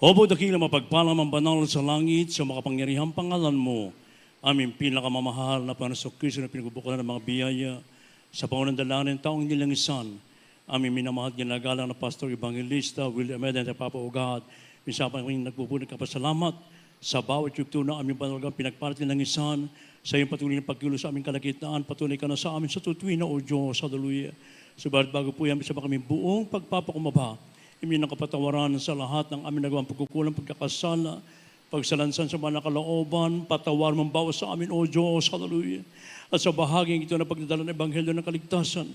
Opo, dakila mapagpalam ang banal sa langit sa makapangyarihang pangalan mo. Aming pinakamamahal na Panginoon Kristo na pinagbubukan ng mga biyaya sa pangunang dalangin ng taong nilangisan. Aming minamahal ginagalang na Pastor Evangelista William Eden at Papa O God. Minsan pa kami nagpupunin kapasalamat sa bawat yugto na aming panalagang pinagpalit nilangisan sa iyong patuloy na pagkilos sa aming kalagitnaan. Patunay ka na sa amin sa tutuwi na o Diyos. Hallelujah. Subalit bago po yan, isa pa kami buong pagpapakumaba. Imin ang kapatawaran sa lahat ng aming nagawang pagkukulang, pagkakasala, pagsalansan sa mga nakalooban, patawar mong bawas sa amin, O Diyos, hallelujah. At sa bahaging ito na pagdadala ng Ebanghelyo ng Kaligtasan,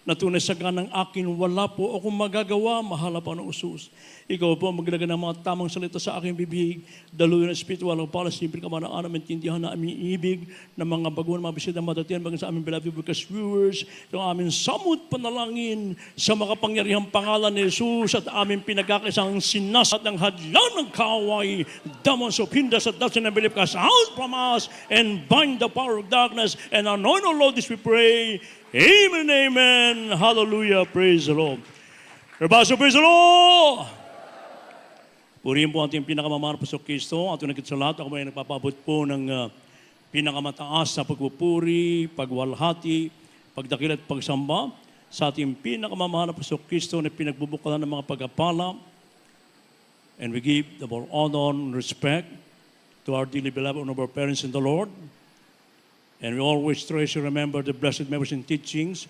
na tunay sa ganang akin, wala po akong magagawa, mahala pa ng usus. Ikaw po ang maglaga ng mga tamang salita sa aking bibig, daluyan ng spiritual ang pala, simple kamanaan, maintindihan na aming ibig, ng mga baguhan, mga bisita, matatiyan, bagang sa aming beloved broadcast viewers, yung aming samot panalangin sa makapangyarihang pangalan ni Jesus at aming pinagkakaisang sinasat ng hadlang ng kaway, demons of hinders at doubts and unbelief cast out from us and bind the power of darkness and anoint our Lord this we pray. Amen, amen. Hallelujah. Praise the Lord. Rebaso, praise the Lord. Purihin po ating pinakamamahal po sa Kristo. At nagkit sa lahat, ako may nagpapabot po ng pinakamataas na pagpupuri, pagwalhati, pagdakil at pagsamba sa ating pinakamamahal po sa Kristo na pinagbubukalan ng mga pagpapala. And we give the more honor and respect to our dearly beloved and our parents in the Lord. And we always treasure remember the blessed memories and teachings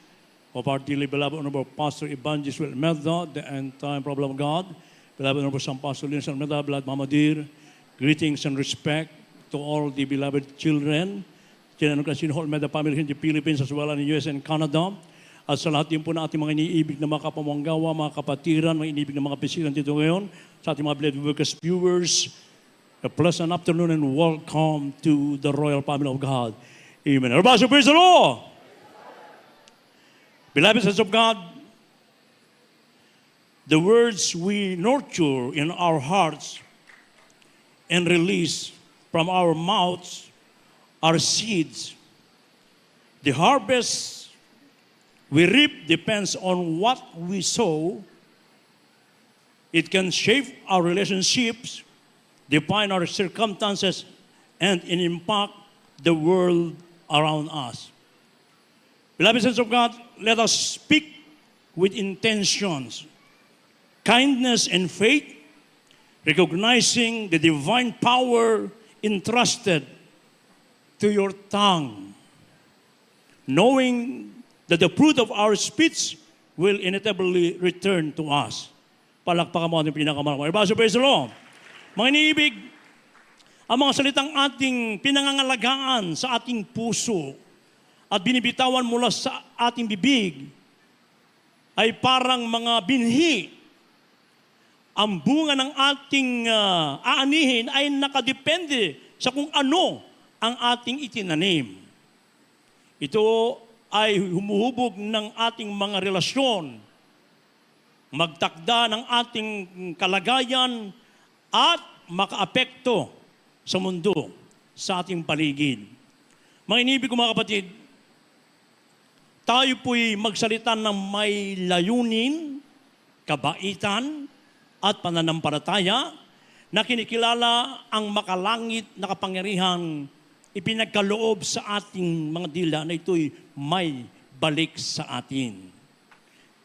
of our dearly beloved Honorable Pastor Evangelist Will Medda, the end-time problem of God, beloved Honorable San Pastor Linus Medda, beloved Mama Dear, greetings and respect to all the beloved children, children of Casino Hall Medda family in the Philippines as well as in the US and Canada, at sa lahat din po na ating mga iniibig na mga kapamanggawa, mga kapatiran, mga iniibig na mga bisilan dito ngayon, sa ating mga beloved workers, viewers, a pleasant afternoon and welcome to the royal family of God. Amen. Everybody say, praise the Lord. Beloved sons of God, the words we nurture in our hearts and release from our mouths are seeds. The harvest we reap depends on what we sow. It can shape our relationships, define our circumstances, and impact the world around us. Beloved sons of God, let us speak with intentions, kindness and faith, recognizing the divine power entrusted to your tongue, knowing that the fruit of our speech will inevitably return to us. Palakpakan mo ang pinakamalaki. Everybody praise the Lord. Mga iniibig, ang mga salitang ating pinangangalagaan sa ating puso at binibitawan mula sa ating bibig ay parang mga binhi. Ang bunga ng ating aanihin ay nakadepende sa kung ano ang ating itinanim. Ito ay humuhubog ng ating mga relasyon, magtakda ng ating kalagayan at makaapekto sa mundo, sa ating paligid. Mga inibig ko mga kapatid, tayo po'y magsalita ng may layunin, kabaitan, at pananampalataya na kinikilala ang makalangit na kapangyarihang ipinagkaloob sa ating mga dila na ito'y may balik sa atin.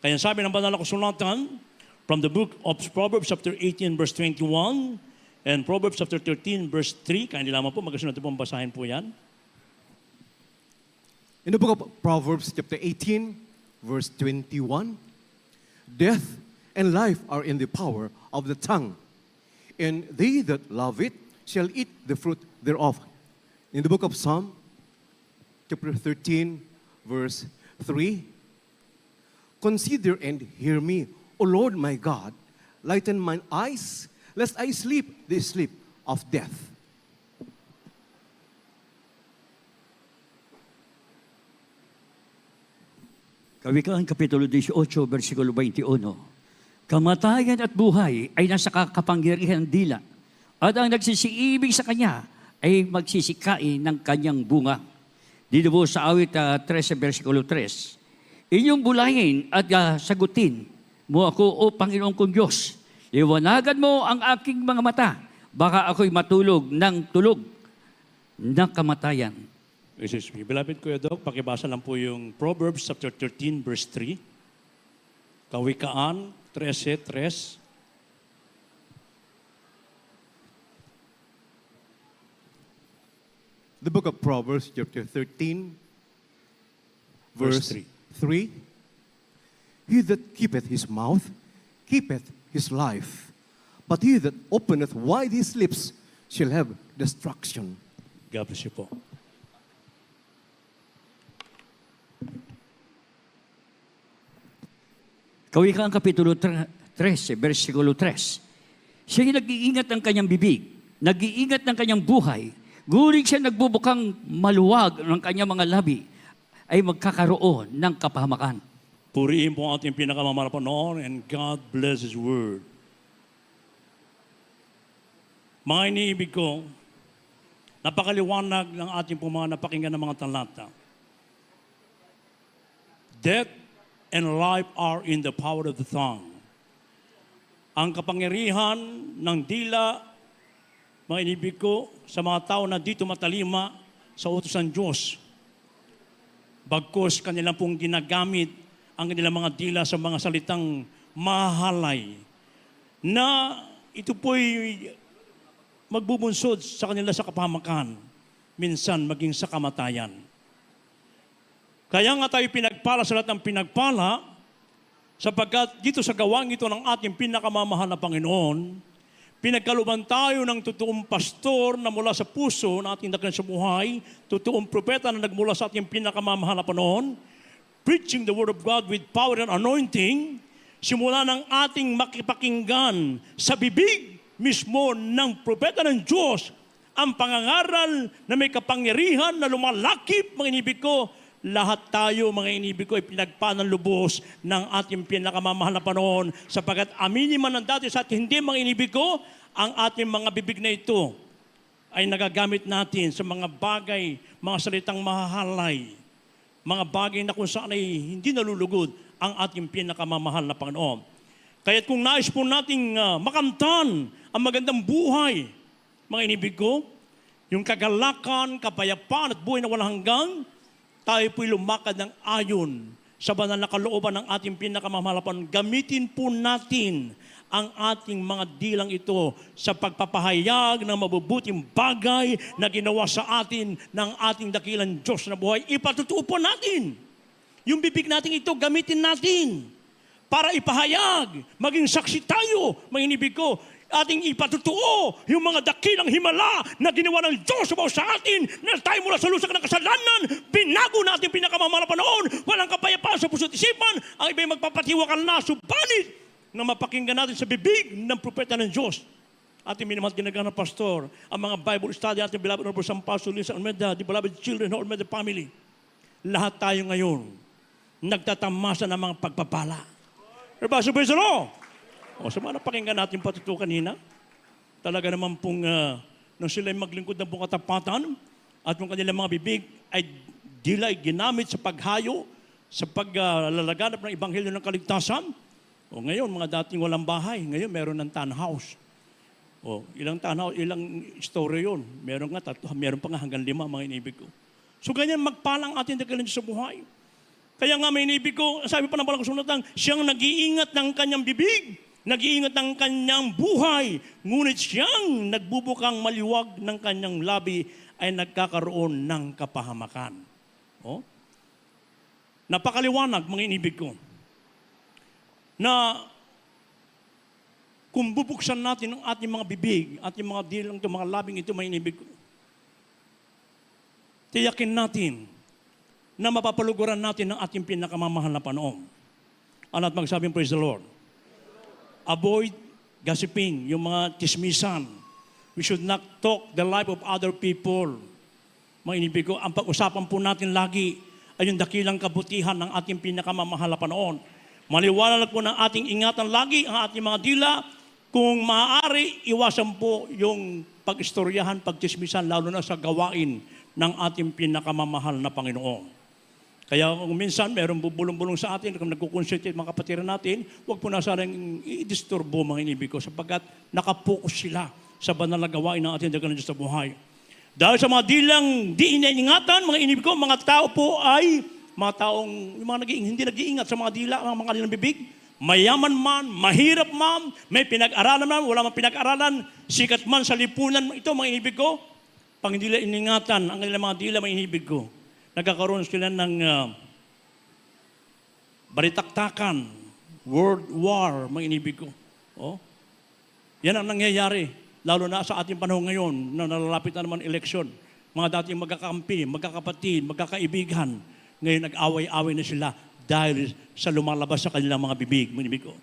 Kaya sabi ng banal na kasulatan from the book of Proverbs chapter 18 verse 21, and Proverbs chapter 13, verse 3, kaya hindi lamang po, magasunod po basahin po yan. In the book of Proverbs chapter 18, verse 21, death and life are in the power of the tongue, and they that love it shall eat the fruit thereof. In the book of Psalm chapter 13, verse 3, consider and hear me, O Lord my God, lighten mine eyes, lest I sleep the sleep of death. Kawikaan Kapitulo 18, versikulo 21. Kamatayan at buhay ay nasa kapangyarihan dila, at ang nagsisiibig sa Kanya ay magsisikain ng Kanyang bunga. Dito po sa awit 13, versikulo 3. Inyong bulayin at sagutin mo ako, O Panginoon kong Diyos. Liwanagan mo ang aking mga mata, baka ako'y matulog ng tulog ng kamatayan. Excuse me. Beloved Kuya Doc, pakibasa lang po yung Proverbs chapter 13, verse 3. Kawikaan 13:3. The book of Proverbs, chapter 13, verse Verse 3. He that keepeth his mouth keepeth his life, but he that openeth wide his lips shall have destruction. God bless you po. Kawikaan Kapitulo 13, versikulo 3. Siya'y nag-iingat ng kanyang bibig, nag-iingat ng kanyang buhay, ngunit siya nagbubukang maluwag ng kanyang mga labi, ay magkakaroon ng kapahamakan. Purihin po ang ating pinakamamahal na Panginoon, and God bless His Word. Mga iniibig ko, napakaliwanag ng ating mga napakinggan ng mga talata. Death and life are in the power of the tongue. Ang kapangyarihan ng dila, mga inibig ko, sa mga tao na dito matalima sa utos ng Diyos. Bagkus kanilang pong ginagamit ang kanilang mga dila sa mga salitang mahalay na ito po'y magbubunsod sa kanila sa kapahamakan, minsan maging sa kamatayan. Kaya nga tayo pinagpala sa lahat ng pinagpala, sapagkat dito sa gawang ito ng ating pinakamamahal na Panginoon, pinagkaluban tayo ng totoong pastor na mula sa puso na ating dakilan sa buhay, totoong propeta na nagmula sa ating pinakamamahal na Panginoon, preaching the Word of God with power and anointing, simula ng ating makipakinggan sa bibig mismo ng propeta ng Diyos, ang pangangaral na may kapangyarihan na lumalakip, mga inibig ko, lahat tayo, mga inibig ko, ay pinagpaan ng lubos ng ating pinakamamahal na Panginoon, sapagkat aminin man ng dati sa ating hindi, mga inibig ko, ang ating mga bibig na ito ay nagagamit natin sa mga bagay, mga salitang mahahalay, mga bagay na kung saan ay hindi nalulugod ang ating pinakamamahal na Panginoon. Kaya't kung nais po nating makamtan ang magandang buhay, mga inibig ko, yung kagalakan, kapayapaan at buhay na walang hanggang, tayo po'y lumakad ng ayon sa banal na kalooban ng ating pinakamamahalapan. Gamitin po natin ang ating mga dilang ito sa pagpapahayag ng mabubuting bagay na ginawa sa atin ng ating dakilang Diyos na buhay. Ipatutuo po natin. Yung bibig natin ito, gamitin natin para ipahayag, maging saksi tayo, mga inibig ko, ating ipatutuo yung mga dakilang himala na ginawa ng Diyos sa atin na tayo mula sa lusak ng kasalanan, binago natin pinakamamahal na panahon, walang kapayapaan sa puso't isipan, ang iba'y magpapatiwakal na, subalit na mapakinggan natin sa bibig ng propeta ng Diyos. Ating minamahal ginagana pastor, ang mga Bible study, ating beloved Honorable San Pastor Lisa Almeida, the beloved children of Almeida family, lahat tayo ngayon nagtatamasa ng mga pagpapala. Everybody, praise the Lord! O, sa mga napakinggan natin patuto kanina, talaga naman pong nung sila'y maglingkod ng buong katapatan at yung kanilang mga bibig ay dilay ginamit sa paghayo, sa paglalaganap ng Ebanghelyo ng Kaligtasan. O ngayon, mga dating walang bahay, ngayon meron ng townhouse. O, ilang townhouse, ilang story yun. Meron nga, meron pa nga hanggang 5, mga inibig ko. So ganyan, magpalang ating dakilan sa buhay. Kaya nga may inibig ko, sabi pa ng palang kasunatan, siyang nag-iingat ng kanyang bibig, nag-iingat ng kanyang buhay, ngunit siyang nagbubukang maliwag ng kanyang labi ay nagkakaroon ng kapahamakan. Oh? Napakaliwanag, mga inibig ko, na kung bubuksan natin ang ating mga bibig, ating mga dilang ito, mga labing ito, mga inibig ko, tiyakin natin na mapapaluguran natin ang ating pinakamamahal na Panginoon. Ano at magsabing, praise the Lord. Avoid gossiping, yung mga tismisan. We should not talk the life of other people. Mga inibig ko, ang pag-usapan po natin lagi ay yung dakilang kabutihan ng ating pinakamamahal na Panginoon. Maliwanag po ng ating ingatan lagi ang ating mga dila. Kung maaari, iwasan po yung pag-istoryahan, pagtismisan, lalo na sa gawain ng ating pinakamamahal na Panginoon. Kaya kung minsan mayroong bubulong-bulong sa atin, kung nagkukonsultate mga kapatiran natin, huwag po na sanang i-disturbo mga inibig ko sapagkat nakapokus sila sa banal na gawain ng ating dakilang Diyos sa buhay. Dahil sa mga dilang di iniingatan, mga inibig ko, mga tao po ay mga taong hindi nag-iingat sa mga dila, mga kanilang bibig. Mayaman man, mahirap man, may pinag-aralan man, wala man pinag-aralan, sikat man sa lipunan, ito mga inibig ko, pang hindi nila iningatan ang kanilang mga dila, mga inibig ko. Nagkakaroon sila ng baritaktakan, world war, mga inibig ko. Oh? Yan ang nangyayari, lalo na sa ating panahon ngayon, na nalalapit na naman eleksyon. Mga dating magkakampi, magkakapatid, magkakaibigan, ngayon nag-away-away na sila dahil sa lumalabas sa kanilang mga bibig, mga inibig ko.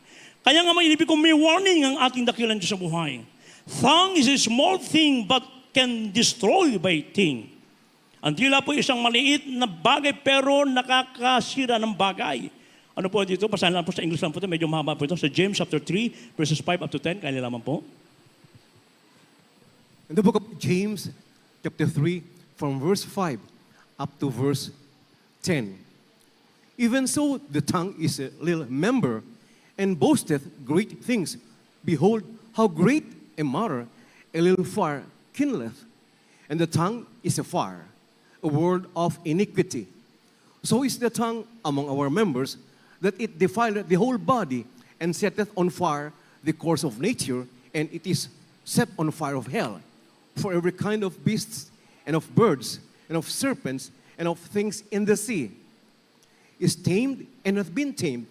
Kaya nga mga inibig ko, may warning ang ating dakilang Diyos sa buhay. Tongue is a small thing but can destroy by thing. Ang dila po isang maliit na bagay pero nakakasira ng bagay. Ano po dito? Basahin lang po sa English lang po ito. Medyo mahaba po ito. Sa James chapter 3, verses 5 up to 10. Kaya lamang po. In the book of James, chapter 3, from verse 5 up to verse 10. Even so, the tongue is a little member, and boasteth great things. Behold, how great a matter a little fire kindleth. And the tongue is a fire, a word of iniquity. So is the tongue among our members, that it defileth the whole body, and setteth on fire the course of nature, and it is set on fire of hell. For every kind of beasts, and of birds, and of serpents, and of things in the sea, is tamed and hath been tamed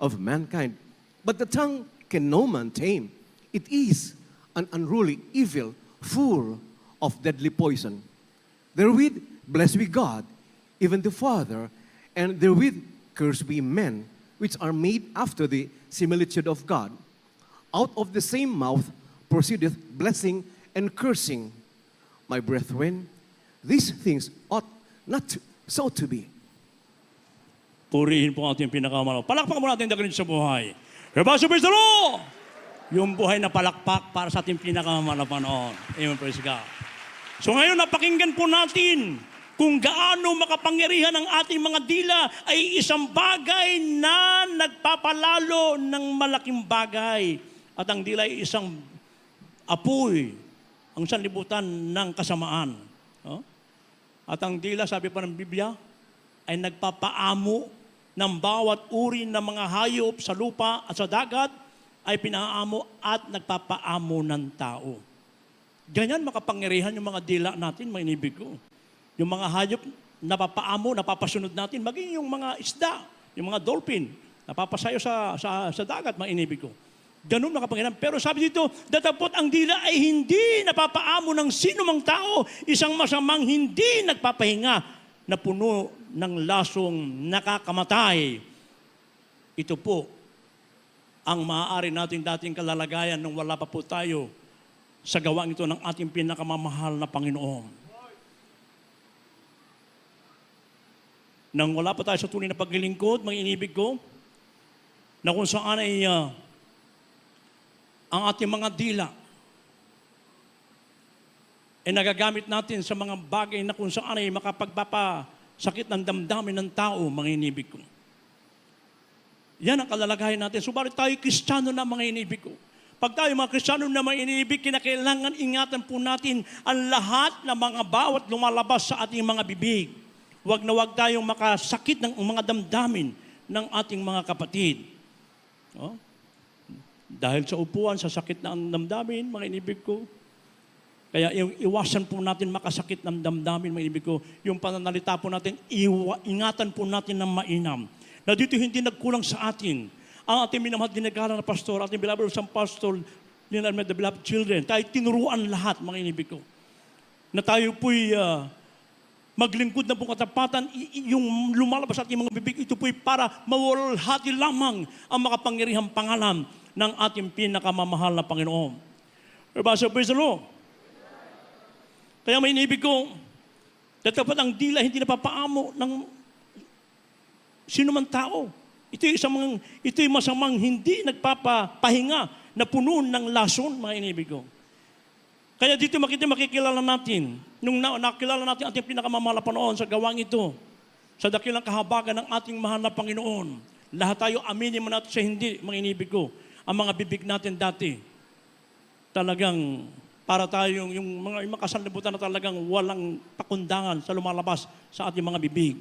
of mankind. But the tongue can no man tame. It is an unruly evil, full of deadly poison. Therewith blessed be God, even the Father, and therewith cursed be men, which are made after the similitude of God. Out of the same mouth proceedeth blessing and cursing. My brethren, these things ought not so to be. Purihin po ang ating pinakamalaw. Palakpakan mo natin dakilang Diyos sa buhay. Rebaso Praise the Lord! Yung buhay na palakpak para sa ating pinakamalaw Panginoon. Amen, praise God. So ngayon, napakinggan po natin kung gaano makapangyarihan ang ating mga dila ay isang bagay na nagpapalalo ng malaking bagay. At ang dila ay isang apoy, ang sanlibutan ng kasamaan. No? At ang dila, sabi pa ng Biblia, ay nagpapaamo ng bawat uri ng mga hayop sa lupa at sa dagat, ay pinaamo at nagpapaamo ng tao. Ganyan makapangyarihan yung mga dila natin, mga inibig ko. Yung mga hayop, napapaamo, napapasunod natin, maging yung mga isda, yung mga dolphin, napapasayo sa dagat, mga inibig ko. Ganun makapangyarihan. Pero sabi dito, datapot ang dila ay hindi napapaamo ng sino mang tao, isang masamang hindi nagpapahinga na puno ng lasong nakakamatay. Ito po ang maaari nating dating kalalagayan nung wala pa po tayo sa gawain ito ng ating pinakamamahal na Panginoon. Nang wala pa tayo sa tunay na paglilingkod, mga inibig ko, na kung saan ay ang ating mga dila ay nagagamit natin sa mga bagay na kung saan ay makapagpapasakit ng damdamin ng tao, mga inibig ko. Yan ang kalalagayan natin. Subalit tayo Kristiyano na, mga inibig ko. Pag tayo mga Kristiyano na mga inibig, kinakailangan ingatan po natin ang lahat ng mga bawat lumalabas sa ating mga bibig. Huwag na huwag tayong makasakit ng mga damdamin ng ating mga kapatid. Oh? Dahil sa upuan, sa sakit ng damdamin, mga inibig ko, kaya iwasan po natin makasakit ng damdamin, mga inibig ko. Yung pananalita po natin, ingatan po natin ng mainam. Na dito hindi nagkulang sa atin. Ang ating minamahal dinagara na pastor, ating beloved sa pastor, the beloved children, tayo tinuruan lahat, mga inibig ko. Na tayo po'y maglingkod na po katapatan, yung lumalabas sa ating mga bibig, ito po'y para mawalhati lamang ang makapangyarihang pangalan ng ating pinakamamahal na Panginoon. Basta, praise the Lord. Kaya may inibig ko, dapat ang dila hindi napapaamo ng sino man tao. Ito'y masamang hindi nagpapahinga na puno ng lason, mga inibig ko. Kaya dito makikilala natin, nung nakilala natin ating pinakamamahal na Panginoon sa gawang ito, sa dakilang kahabagan ng ating mahal na Panginoon. Lahat tayo aminin mo natin sa hindi, mga inibig ko. Ang mga bibig natin dati, talagang para tayo yung mga kasalibutan na talagang walang pakundangan sa lumalabas sa ating mga bibig.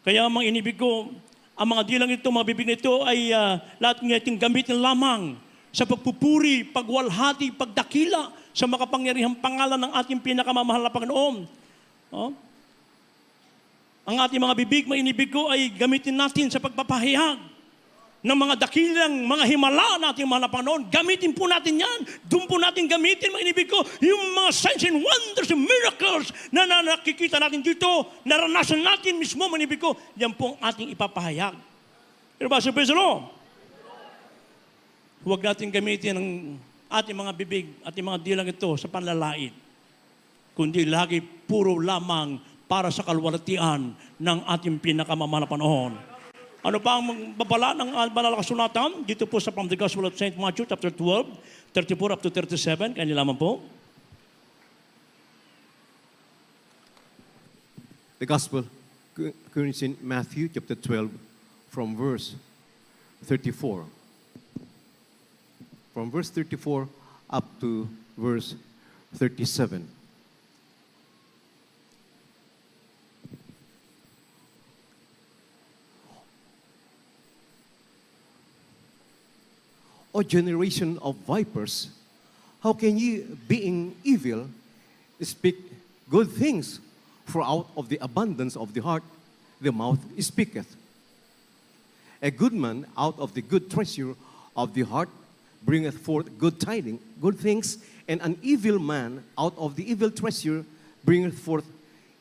Kaya mga inibig ko, ang mga dilang ito, mga bibig nito ay lahat ng ating gamitin lamang sa pagpupuri, pagwalhati, pagdakila sa makapangyarihang pangalan ng ating pinakamamahal na Panginoon. Oh? Ang ating mga bibig, mga inibig ko, ay gamitin natin sa pagpapahayag ng mga dakilang, mga himala nating mahal na Panginoon. Gamitin po natin yan. Doon po natin gamitin, mga inibig ko, yung mga signs and wonders and miracles na nakikita natin dito, naranasan natin mismo, mga inibig ko, yan po ang ating ipapahayag. Pero ba, praise the Lord? Huwag natin gamitin ang ating mga bibig, ating mga dilang ito sa panlalait, kundi lagi puro lamang para sa kalwalatian ng ating pinakamamahal na Panginoon. Ano pa ang babala ng banal na kasulatan? Dito po sa from the Gospel of St. Matthew, chapter 12, 34 up to 37. Kaya nilaman po. The Gospel according to St. Matthew, chapter 12, from verse 34. From verse 34 up to verse 37. O generation of vipers, how can ye, being evil, speak good things? For out of the abundance of the heart, the mouth speaketh. A good man out of the good treasure of the heart bringeth forth good tidings, good things, and an evil man out of the evil treasure bringeth forth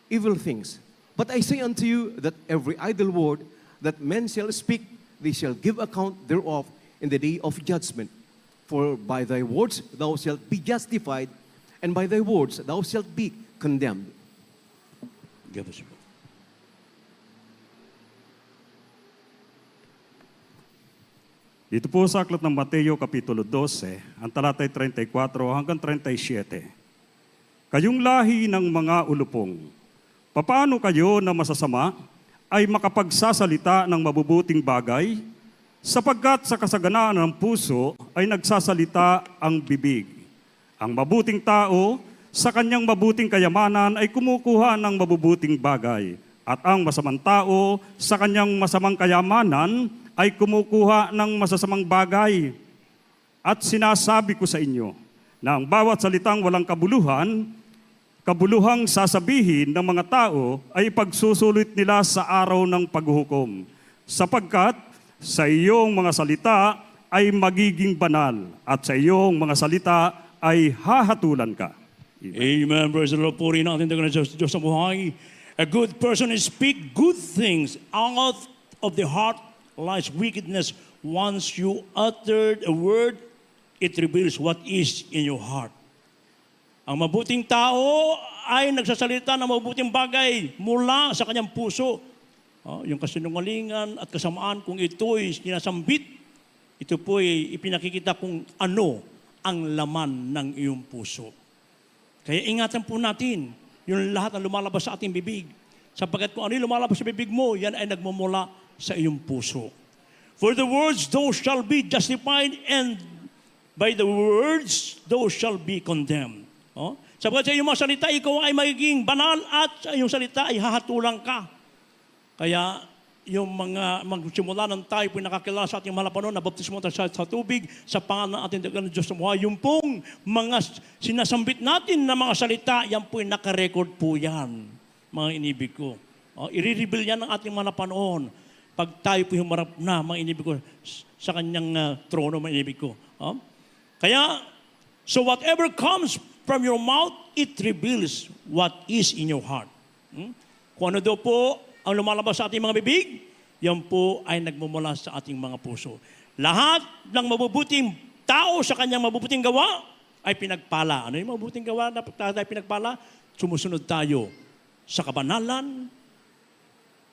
evil things. But I say unto you that every idle word that men shall speak, they shall give account thereof in the day of judgment. For by thy words thou shalt be justified, and by thy words thou shalt be condemned. Give us a book. Dito po sa aklat ng Mateo Kapitulo 12, ang talatay 34 hanggang 37. Kayong lahi ng mga ulupong, papaano kayo na masasama ay makapagsasalita ng mabubuting bagay? Sapagkat sa kasaganaan ng puso ay nagsasalita ang bibig. Ang mabuting tao sa kanyang mabuting kayamanan ay kumukuha ng mabubuting bagay. At ang masamang tao sa kanyang masamang kayamanan ay kumukuha ng masasamang bagay. At sinasabi ko sa inyo na ang bawat salitang walang kabuluhang sasabihin ng mga tao ay pagsusulit nila sa araw ng paghuhukom. Sapagkat sa iyong mga salita ay magiging banal at sa iyong mga salita ay hahatulan ka. Amen. Praise the Lord. Purihin natin ang Diyos sa buhay. A good person is speak good things. Out of the heart lies wickedness. Once you uttered a word, it reveals what is in your heart. Ang mabuting tao ay nagsasalita ng mabuting bagay mula sa kanyang puso. Yung kasinungalingan at kasamaan, kung ito'y sinasambit, ito po'y ipinakikita kung ano ang laman ng iyong puso. Kaya ingatan po natin yung lahat na lumalabas sa ating bibig. Sapagkat kung ano yung lumalabas sa bibig mo, yan ay nagmumula sa iyong puso. For the words thou shall be justified, and by the words thou shall be condemned. Sapagkat sa iyong mga salita, ikaw ay magiging banal at sa iyong salita ay hahatulang ka. Kaya yung mga magsimula ng tayo po nakakilala sa ating mahal na Panginoon, nabaptismo tayo sa tubig, sa pangalan ng ating dakilang Diyos sa buhay. Yung pong mga sinasambit natin na mga salita, yan po nakarecord po yan, mga inibig ko. I-reveal yan ng ating mahal na Panginoon pag tayo po humarap na, mga inibig ko, sa kanyang trono, mga inibig ko. Kaya, so whatever comes from your mouth, it reveals what is in your heart. Kung ano daw po ang lumalabas sa ating mga bibig, yan po ay nagmumula sa ating mga puso. Lahat ng mabubuting tao sa kanyang mabubuting gawa ay pinagpala. Ano yung mabubuting gawa na tayo pinagpala? Sumusunod tayo sa kabanalan,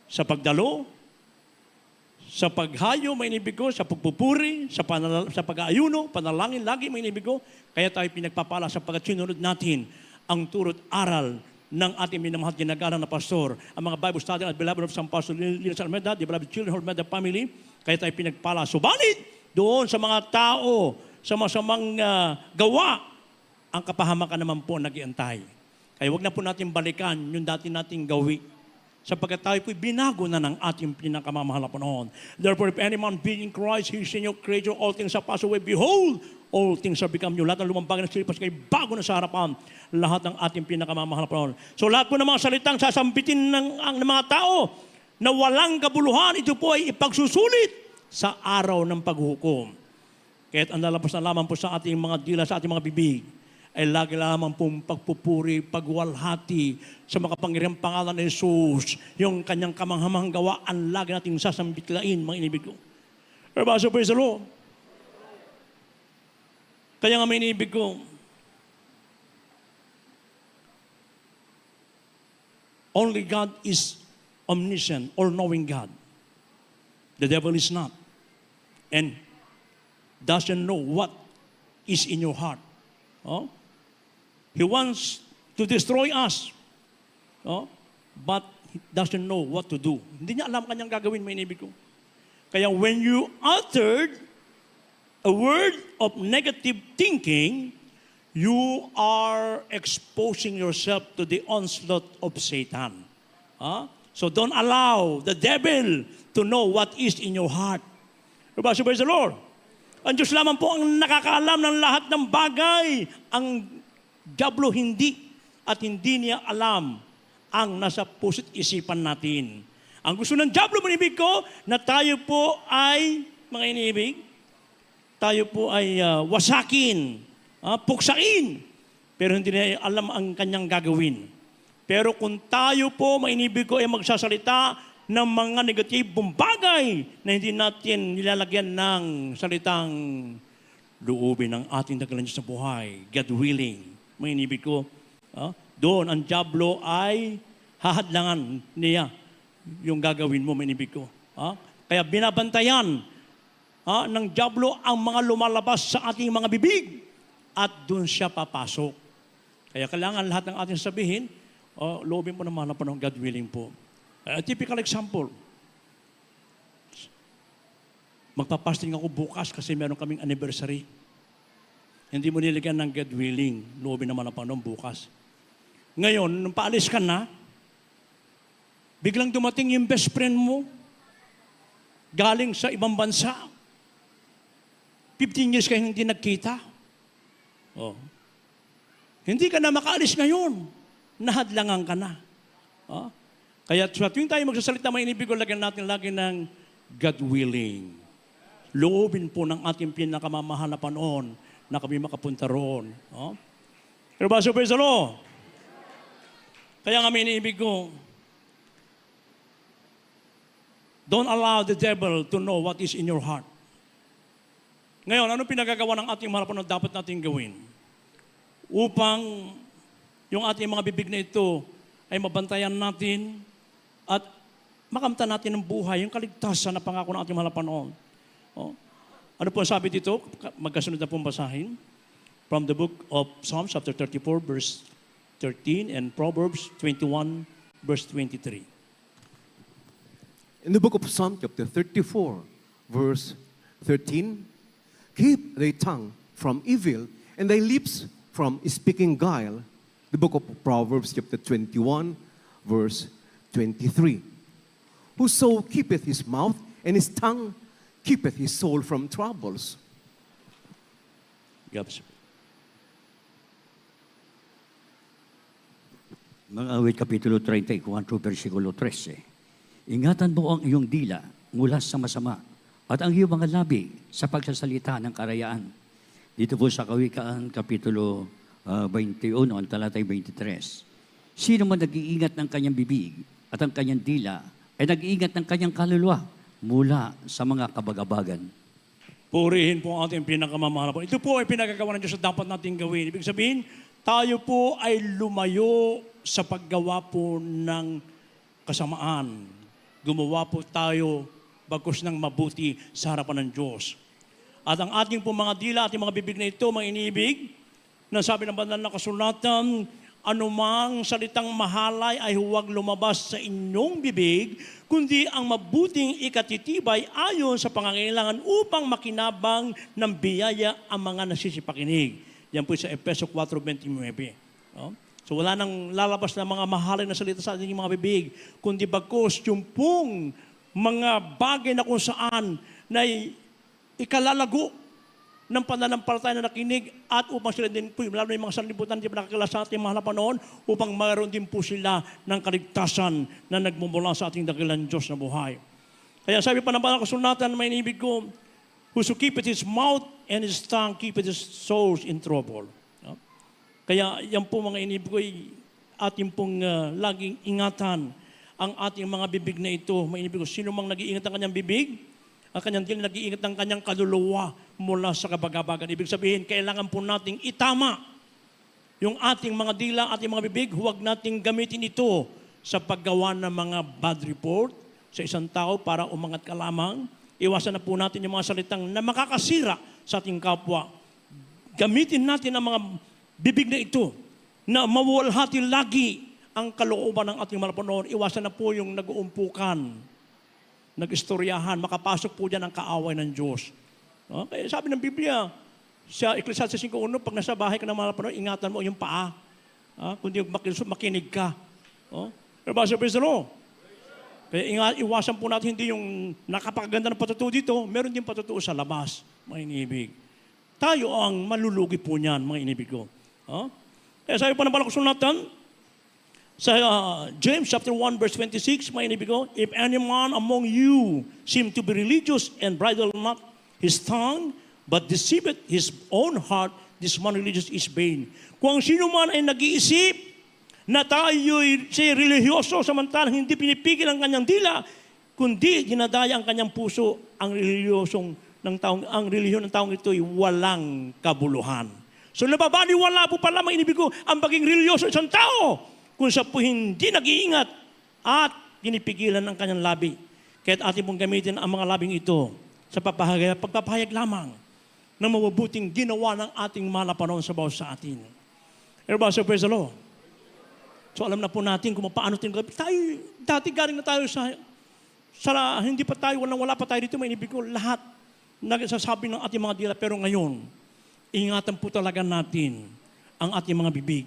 sa pagdalo, sa paghayo, may inibig ko, sa pagpupuri, sa pag-aayuno, panalangin, lagi may inibig ko. Kaya tayo pinagpapala sapagkat sinunod natin ang turot aral ng ating minamahal ginagalang na pastor, ang mga Bible study at beloved of San Pastor Linas Almeda, the beloved children of Almeda family, kaya tayo pinagpala. Subalit, doon sa mga tao, sa masamang gawa, ang kapahamakan naman po nag-iantay. Kaya wag na po natin balikan yung dati nating gawi. Sapagkat tayo po'y binago na ng ating pinakamamahal na panahon. Therefore, if any man be in Christ, he is a new creature, all things have passed away. Behold, all things have become new. Lahat ng lumang bagay na silipas kay bago na sa harapan. Lahat ng ating pinakamamahal na panahon. So lahat po ng mga salitang sasambitin ng mga tao na walang kabuluhan, ito po ay ipagsusulit sa araw ng paghukom. Kaya't ang lalabas na lamang po sa ating mga dila, sa ating mga bibig, ay lagi lamang pong pagpupuri, pagwalhati sa makapangyarihang pangalan ni Jesus. Yung kanyang kamanghamang gawa, ang lagi natin sasambitlain, mga inibig ko. Everybody, so praise the Lord. Kaya nga may inibig ko, only God is omniscient, all-knowing God. The devil is not. And doesn't know what is in your heart. Oh? He wants to destroy us. Oh? But he doesn't know what to do. Hindi niya alam kanyang gagawin, may inibig ko. Kaya when you uttered a word of negative thinking, you are exposing yourself to the onslaught of Satan. So don't allow the devil to know what is in your heart. Praise the Lord. Ang Diyos lamang po ang nakakaalam ng lahat ng bagay. Ang diablo hindi. At hindi niya alam ang nasa puso't isipan natin. Ang gusto ng diablo, manibig ko, na tayo po ay, mga inibig, tayo po ay wasakin, puksain. Pero hindi niya alam ang kanyang gagawin. Pero kung tayo po, mga inibig ko, ay magsasalita ng mga negatibong bagay na hindi natin nilalagyan ng salitang loobin ng ating dagalan sa buhay, God willing. Mga inibig ko, doon ang diablo ay hahadlangan niya yung gagawin mo, mga inibig ko. Kaya binabantayan ng diablo ang mga lumalabas sa ating mga bibig at doon siya papasok. Kaya kailangan lahat ng ating sabihin, loobin po naman na panahon, God willing po. A typical example, magpapasting ako bukas kasi meron kaming anniversary. Hindi mo nilagyan ng God willing, loobin naman ang Panginoon bukas. Ngayon, nung paalis ka na, biglang dumating yung best friend mo, galing sa ibang bansa. 15 years kayo hindi nagkita. Hindi ka na makaalis ngayon. Nahadlangan ka na. Kaya sa tuwing tayo magsasalita, may inibig ko, lagyan natin lagi ng God willing. Loobin po ng ating pinakamamahal na panahon na kami makapunta roon. Pero ba, so praise the Lord. Kaya nga may inibig ko, don't allow the devil to know what is in your heart. Ngayon, ano pinagagawa ng ating mahal na dapat natin gawin? Upang yung ating mga bibig na ito ay mabantayan natin at makamtan natin ng buhay, yung kaligtasan na pangako ng ating mahal na Panginoon. Ano po ang sabi dito? Magkasunod na pong basahin. From the book of Psalms, chapter 34, verse 13, and Proverbs 21, verse 23. In the book of Psalm, chapter 34, verse 13, keep thy tongue from evil and thy lips from speaking guile. The book of Proverbs, chapter 21, verse 23. Whoso keepeth his mouth and his tongue keepeth his soul from troubles. Mga awit kapitulo 34, versikulo 13. Ingatan mo ang iyong dila mula sa masama at ang iyong mga labi sa pagsasalita ng karayaan. Dito po sa Kawikaan, kapitulo 21, ang talatay 23. Sino man nag-iingat ng kanyang bibig at ang kanyang dila ay nag-iingat ng kanyang kaluluwa mula sa mga kabagabagan. Purihin po ang ating pinakamamahal po. Ito po ay pinagagawa ng Diyos sa dapat natin gawin. Ibig sabihin, tayo po ay lumayo sa paggawa po ng kasamaan. Gumawa po tayo bagkus ng mabuti sa harapan ng Diyos. At ang ating po mga dila, ating mga bibig na ito, mga iniibig, na sabi ng banal na kasulatan, anumang salitang mahalay ay huwag lumabas sa inyong bibig, kundi ang mabuting ikatitibay ayon sa pangangailangan upang makinabang ng biyaya ang mga nasisipakinig. Yan po sa Efeso 4:29. No? So wala nang lalabas na mga mahalay na salita sa ating mga bibig, kundi bagkus yung pong mga bagay na kung saan na ikalalago ng pananampalataya na nakinig at upang sila din po, lalo na yung mga sanlibutan, di ba nakakilala sa ating mahal na panahon, upang mayroon din po sila ng kaligtasan na nagmumula sa ating dakilang Diyos na buhay. Kaya sabi pa ng banal na kasulatan, may inibig ko, whoso keepeth his mouth and his tongue keepeth his souls in trouble. No? Kaya yan po mga inibig ko, ating pong laging ingatan ang ating mga bibig na ito. May inibig ko, sino mang nag-iingat ang kanyang bibig, ang kanyang dili nag-iingat ng kanyang kaluluwa mula sa kabagabagan. Ibig sabihin, kailangan po nating itama yung ating mga dila, ating mga bibig. Huwag nating gamitin ito sa paggawa ng mga bad report sa isang tao para umangat ka lamang. Iwasan na po natin yung mga salitang na makakasira sa ating kapwa. Gamitin natin ang mga bibig na ito na mawalhati lagi ang kalooban ng ating malapanon. Iwasan na po yung nag-uumpukan, nag-istoryahan, makapasok po dyan ang kaaway ng Diyos. No? Kaya sabi ng Biblia, sa Ecclesiastes 5:1, pag nasa bahay ka ng malapanon, ingatan mo yung paa. Kundi makinig ka. No? Pero ba sa praise the Lord? Kaya iwasan po natin hindi yung nakapaganda ng patutuo dito, meron din patutuo sa labas, mga inibig. Tayo ang malulugi po niyan, mga inibig ko. Kaya sabi pa ng banal na kasulatan, sa James chapter 1 verse 26, may inibig ko, if any man among you seem to be religious and bridle not his tongue, but deceiveth his own heart, this man religious is vain. Kung sino man ay nag-iisip na tayo'y siya religyoso, samantalang hindi pinipigil ang kanyang dila, kundi dinadaya ang kanyang puso, ang relihiyon ng taong ito ay walang kabuluhan. So nababaliwala po pala, mga inibig ko, ang pagiging religyoso isang tao, kung siya po hindi nag-iingat at pinipigilan ang kanyang labi. Kaya't ating pong gamitin ang mga labing ito sa pagpapahayag lamang ng mabubuting ginawa ng ating malapanon sa bawat sa atin. Everybody say praise the Lord. So alam na po natin kung paano tayo, dati galing na tayo sa hindi pa tayo, wala pa tayo dito, may inibig ko, lahat nagsasabi ng ating mga dila, pero ngayon, ingatan po talaga natin ang ating mga bibig.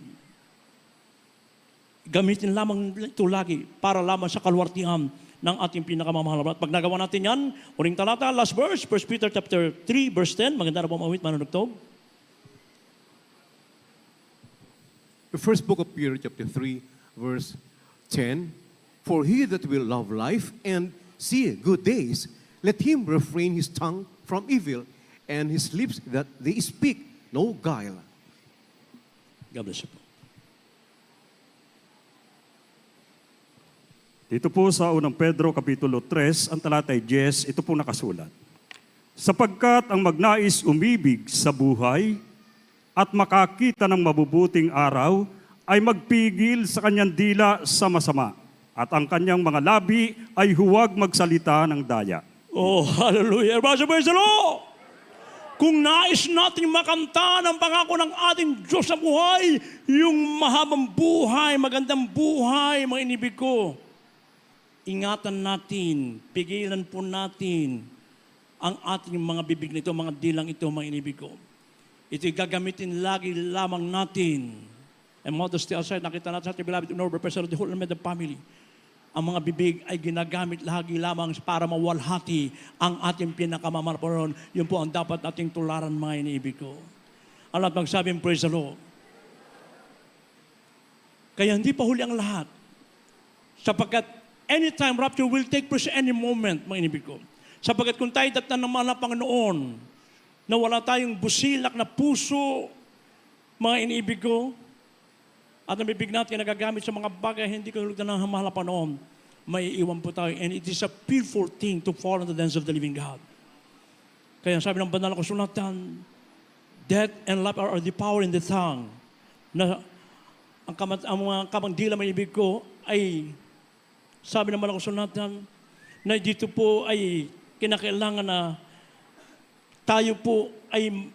Gamitin lamang ito lagi para lamang sa kaluwartihan ng ating pinakamamahal. At pag nagawa natin yan, uling talata, last verse, 1 Peter chapter 3, verse 10. Maganda na po mawit, manunugtog. The first book of Peter, chapter 3, verse 10. For he that will love life and see good days, let him refrain his tongue from evil and his lips that they speak no guile. God bless you po. Dito po sa unang Pedro, Kapitulo 3, ang talatay 10, ito po nakasulat. Sapagkat ang magnais umibig sa buhay at makakita ng mabubuting araw ay magpigil sa kanyang dila sa masama at ang kanyang mga labi ay huwag magsalita ng daya. Oh, hallelujah. Praise the Lord. Kung nais natin makanta ng pangako ng ating Diyos sa buhay, yung mahabang buhay, magandang buhay, mga inibig ko, ingatan natin, pigilan po natin ang ating mga bibig nito, mga dilang ito, mga inibig ko. Ito'y gagamitin lagi lamang natin. And modesty aside, nakita natin sa ating beloved Norbert, President of the whole Almeida family, ang mga bibig ay ginagamit lagi lamang para mawalhati ang ating pinakamamalapanon. Yun po ang dapat ating tularan, mga inibig ko. Alam, magsabing praise the Lord. Kaya hindi pa huli ang lahat. Sapagkat anytime rapture will take place any moment, mga inibig ko. Sapagkat kung tayo datnan ng mga Panginoon, na wala tayong busilak na puso, mga inibig ko, at ang bibig natin nagagamit sa mga bagay, hindi ko nulugtan ng mahal na panahon, may iwan po tayo. And it is a fearful thing to fall in the hands of the living God. Kaya sabi ng banal na kasulatan, death and life are the power in the tongue. Na ang mga kamangdila, may ibig ko, ay sabi ng banal na kasulatan, na dito po ay kinakailangan na tayo po ay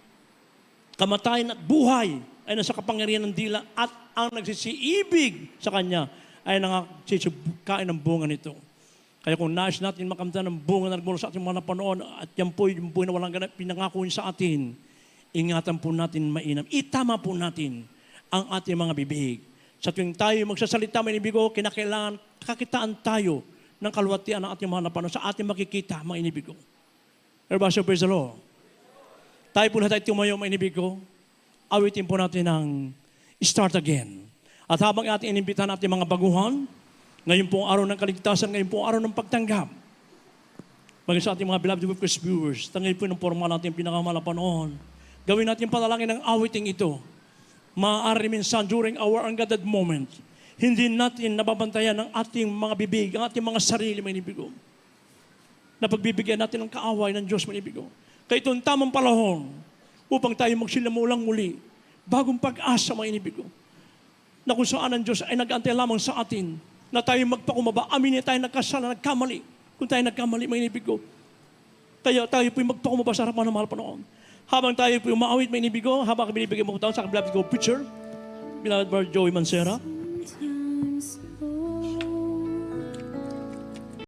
kamatayan at buhay ay nasa kapangyarihan ng dila at ang nagsisiibig sa Kanya ay kain ng bunga nito. Kaya kung nais natin makamtan ng bunga na nagmula sa ating mga napanoon, at yan po yung buhay na walang ganap, pinangako niya sa atin, ingatan po natin mainam. Itama po natin ang ating mga bibig. Sa tuwing tayo magsasalita, mga inibigo, kinakailangan kakitaan tayo ng kalwatian ng ating mga napanoon sa ating makikita, mga inibigo. Everybody, praise the Lord. Tayo po na tayo tumayo, mga inibigo. Awitin po natin ang Start Again. At habang ating inimbitahan natin mga baguhan, ngayon po ang araw ng kaligtasan, ngayon po ang araw ng pagtanggap. Maging sa ating mga beloved Witness viewers, ngayon po ng formal natin pinakamala panoon. Gawin natin panalangin ng awiting ito. Maaari minsan during our unguarded moment, hindi natin nababantayan ang ating mga bibig, ang ating mga sarili, mga inibigo. Na pagbibigyan natin ng kaaway ng Diyos, mga inibigo. Kaya itong tamang panahon upang tayo magsilamulang muli, bagong pag-asa, mga inibigo. Na kung saan ang Diyos ay nag-antay lamang sa atin, na tayo magpakumaba, aminin tayo nagkasala, nagkamali. Kung tayo nagkamali, mga inibigo. Kaya tayo po'y magpakumaba sa harapan ng mahal panoon. Habang tayo po'y umaawit, mga inibigo, habang binibigay mo ko taon sa beloved ko preacher, beloved Brother Joey Mancera. Sometimes